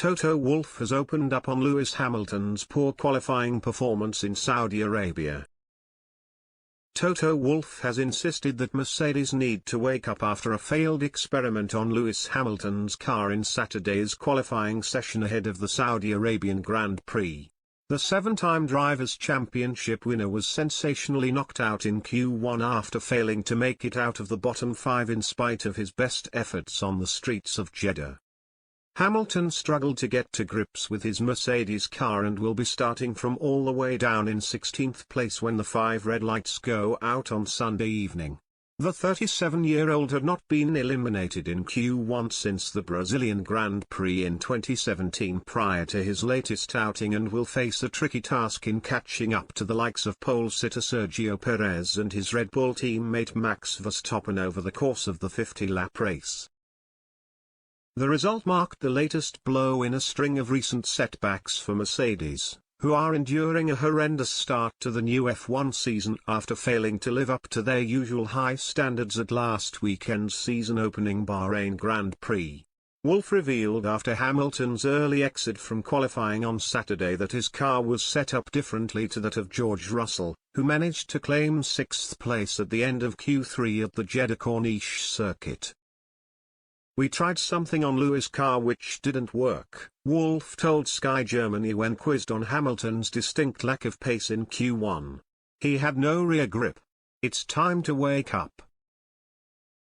Toto Wolff has opened up on Lewis Hamilton's poor qualifying performance in Saudi Arabia. Toto Wolff has insisted that Mercedes need to wake up after a failed experiment on Lewis Hamilton's car in Saturday's qualifying session ahead of the Saudi Arabian Grand Prix. The seven-time Drivers' Championship winner was sensationally knocked out in Q1 after failing to make it out of the bottom five in spite of his best efforts on the streets of Jeddah. Hamilton struggled to get to grips with his Mercedes car and will be starting from all the way down in 16th place when the 5 red lights go out on Sunday evening. The 37-year-old had not been eliminated in Q1 since the Brazilian Grand Prix in 2017 prior to his latest outing and will face a tricky task in catching up to the likes of pole sitter Sergio Perez and his Red Bull teammate Max Verstappen over the course of the 50-lap race. The result marked the latest blow in a string of recent setbacks for Mercedes, who are enduring a horrendous start to the new F1 season after failing to live up to their usual high standards at last weekend's season-opening Bahrain Grand Prix. Wolff revealed after Hamilton's early exit from qualifying on Saturday that his car was set up differently to that of George Russell, who managed to claim 6th place at the end of Q3 at the Jeddah Corniche circuit. "We tried something on Lewis' car which didn't work," Wolff told Sky Germany when quizzed on Hamilton's distinct lack of pace in Q1. "He had no rear grip. It's time to wake up."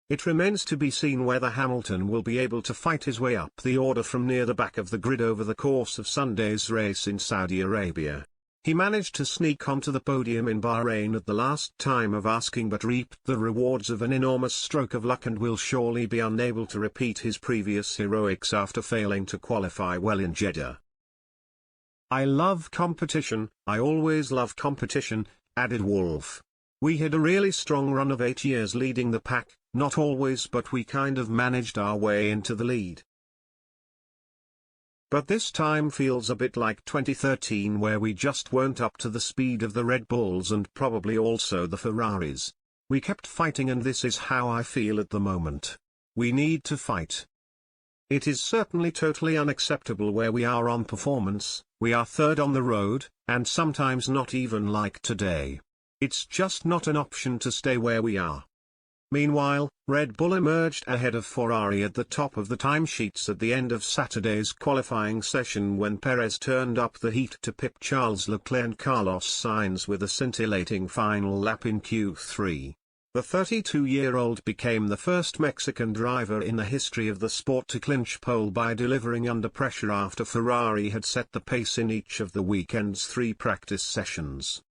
It remains to be seen whether Hamilton will be able to fight his way up the order from near the back of the grid over the course of Sunday's race in Saudi Arabia. He managed to sneak onto the podium in Bahrain at the last time of asking but reaped the rewards of an enormous stroke of luck and will surely be unable to repeat his previous heroics after failing to qualify well in Jeddah. "I love competition, I always love competition," added Wolff. "We had a really strong run of 8 years leading the pack, not always but we kind of managed our way into the lead. But this time feels a bit like 2013 where we just weren't up to the speed of the Red Bulls and probably also the Ferraris. We kept fighting and this is how I feel at the moment. We need to fight. It is certainly totally unacceptable where we are on performance, we are third on the road, and sometimes not even like today. It's just not an option to stay where we are." Meanwhile, Red Bull emerged ahead of Ferrari at the top of the timesheets at the end of Saturday's qualifying session when Perez turned up the heat to pip Charles Leclerc and Carlos Sainz with a scintillating final lap in Q3. The 32-year-old became the first Mexican driver in the history of the sport to clinch pole by delivering under pressure after Ferrari had set the pace in each of the weekend's 3 practice sessions.